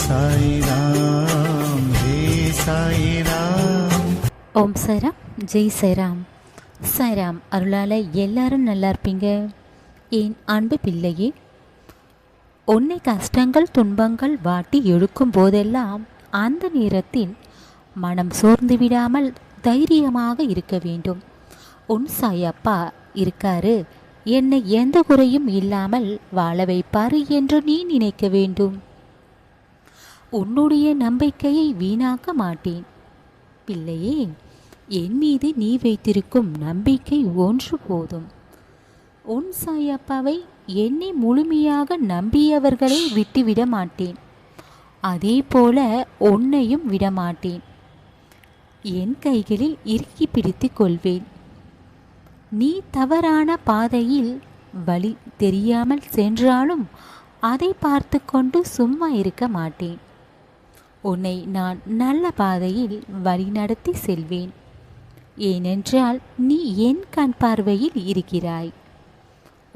சாய்ராம் ஹே சாய்ராம். ஓம் சாய்ராம், ஜெய் சாய்ராம். சாய்ராம் அருளால் எல்லாரும் நல்லா இருப்பீங்க. என் அன்பு பிள்ளையே, உன்னை கஷ்டங்கள் துன்பங்கள் வாட்டி எடுக்கும் போதெல்லாம் அந்த நேரத்தில் மனம் சோர்ந்து விடாமல் தைரியமாக இருக்க வேண்டும். உன் சாயப்பா இருக்காரு, என்னை எந்த குறையும் இல்லாமல் வாழ வைப்பாரு என்று நீ நினைக்க வேண்டும். உன்னுடைய நம்பிக்கையை வீணாக்க மாட்டேன் பிள்ளையே. என் மீது நீ வைத்திருக்கும் நம்பிக்கை ஒன்று போதும். உன் சாயப்பாவை என்னை முழுமையாக நம்பியவர்களை விட்டுவிட மாட்டேன். அதே போல உன்னையும் விடமாட்டேன். என் கைகளில் இறுக்கி பிடித்து கொள்வேன். நீ தவறான பாதையில் வழி தெரியாமல் சென்றாலும் அதை பார்த்து கொண்டு சும்மா இருக்க மாட்டேன். உன்னை நான் நல்ல பாதையில் வழிநடத்தி செல்வேன். ஏனென்றால் நீ என் கண் பார்வையில் இருக்கிறாய்.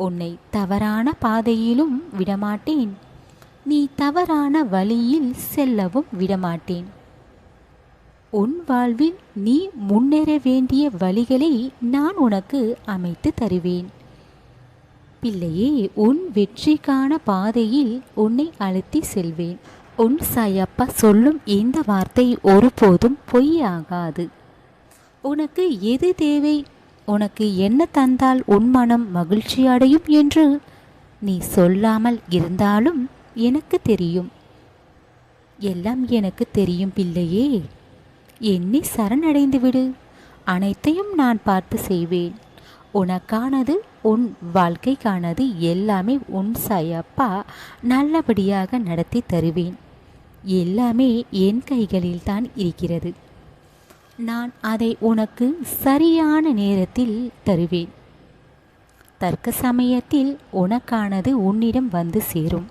உன்னை தவறான பாதையிலும் விடமாட்டேன், நீ தவறான வழியில் செல்லவும் விடமாட்டேன். உன் வாழ்வில் நீ முன்னேற வேண்டிய வழிகளை நான் உனக்கு அமைத்து தருவேன். பிள்ளையே, உன் வெற்றிக்கான பாதையில் உன்னை அழைத்து செல்வேன். உன் சாயப்பா சொல்லும் இந்த வார்த்தை ஒருபோதும் பொய்யாகாது. உனக்கு எது தேவை, உனக்கு என்ன தந்தால் உன் மனம் மகிழ்ச்சி அடையும் என்று நீ சொல்லாமல் இருந்தாலும் எனக்கு தெரியும். எல்லாம் எனக்கு தெரியும் பிள்ளையே. என்னை சரணடைந்து விடு, அனைத்தையும் நான் பார்த்து செய்வேன். உனக்கானது, உன் வாழ்க்கைக்கானது எல்லாமே உன் சாயப்பா நல்லபடியாக நடத்தி தருவேன். எல்லாமே என் கைகளில் தான் இருக்கிறது. நான் அதை உனக்கு சரியான நேரத்தில் தருவேன். தர்க்க சமயத்தில் உனக்கானது உன்னிடம் வந்து சேரும்.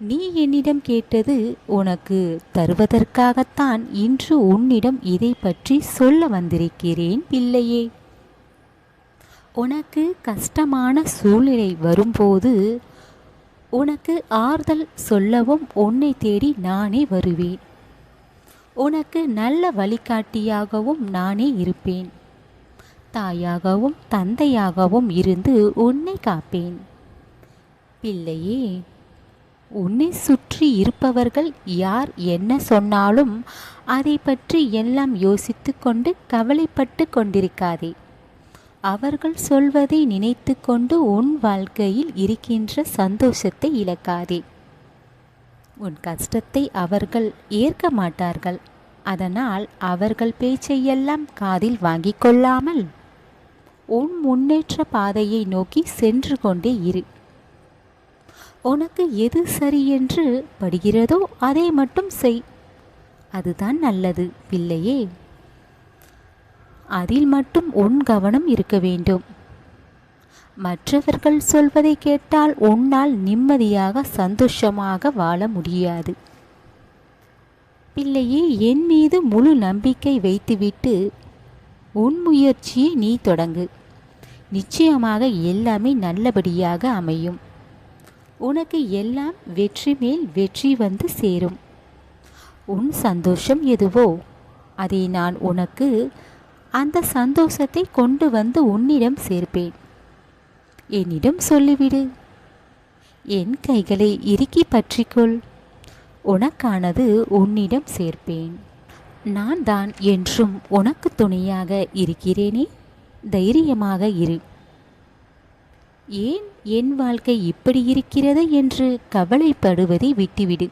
நீ என்னிடம் கேட்டது உனக்கு தருவதற்காகத்தான் இன்று உன்னிடம் இதை பற்றி சொல்ல வந்திருக்கிறேன் பிள்ளையே. உனக்கு கஷ்டமான சூழ்நிலை வரும்போது உனக்கு ஆறுதல் சொல்லவும் உன்னை தேடி நானே வருவேன். உனக்கு நல்ல வழிகாட்டியாகவும் நானே இருப்பேன். தாயாகவும் தந்தையாகவும் இருந்து உன்னை காப்பேன். பிள்ளையே, உன்னை சுற்றி இருப்பவர்கள் யார் என்ன சொன்னாலும் அதை பற்றி எல்லாம் யோசித்து கொண்டு கவலைப்பட்டு கொண்டிருக்காதே. அவர்கள் சொல்வதை நினைத்து கொண்டு உன் வாழ்க்கையில் இருக்கின்ற சந்தோஷத்தை இழக்காதே. உன் கஷ்டத்தை அவர்கள் ஏற்க மாட்டார்கள். அதனால் அவர்கள் பேச்சையெல்லாம் காதில் வாங்கிக் கொள்ளாமல் உன் முன்னேற்ற பாதையை நோக்கி சென்று கொண்டே இரு. உனக்கு எது சரி என்று படுகிறதோ அதை மட்டும் செய். அதுதான் நல்லது பிள்ளையே. அதில் மட்டும் உன் கவனம் இருக்க வேண்டும். மற்றவர்கள் சொல்வதை கேட்டால் உன்னால் நிம்மதியாக சந்தோஷமாக வாழ முடியாது. பிள்ளையே, என் மீது முழு நம்பிக்கை வைத்துவிட்டு உன் முயற்சியை நீ தொடங்கு. நிச்சயமாக எல்லாமே நல்லபடியாக அமையும். உனக்கு எல்லாம் வெற்றி மேல் வெற்றி வந்து சேரும். உன் சந்தோஷம் எதுவோ அதை நான் உனக்கு அந்த சந்தோஷத்தை கொண்டு வந்து உன்னிடம் சேர்ப்பேன். என்னிடம் சொல்லிவிடு. என் கைகளை இறுக்கி பற்றிக்கொள். உனக்கானது உன்னிடம் சேர்ப்பேன். நான் தான் என்றும் உனக்கு துணையாக இருக்கிறேனே. தைரியமாக இரு. ஏன் என் வாழ்க்கை இப்படி இருக்கிறது என்று கவலைப்படுவதை விட்டுவிடு.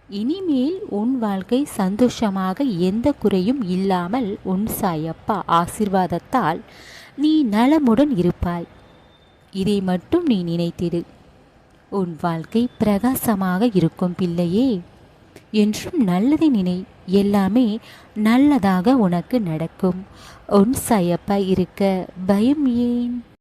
இனிமேல் உன் வாழ்க்கை சந்தோஷமாக எந்த குறையும் இல்லாமல் உன் சாயப்பா ஆசீர்வாதத்தால் நீ நலமுடன் இருப்பாய். இதை மட்டும் நீ நினைத்திடு. உன் வாழ்க்கை பிரகாசமாக இருக்கும் பிள்ளையே. என்றும் நல்லதை நினை. எல்லாமே நல்லதாக உனக்கு நடக்கும். உன் சாயப்பா இருக்க பயம் ஏன்?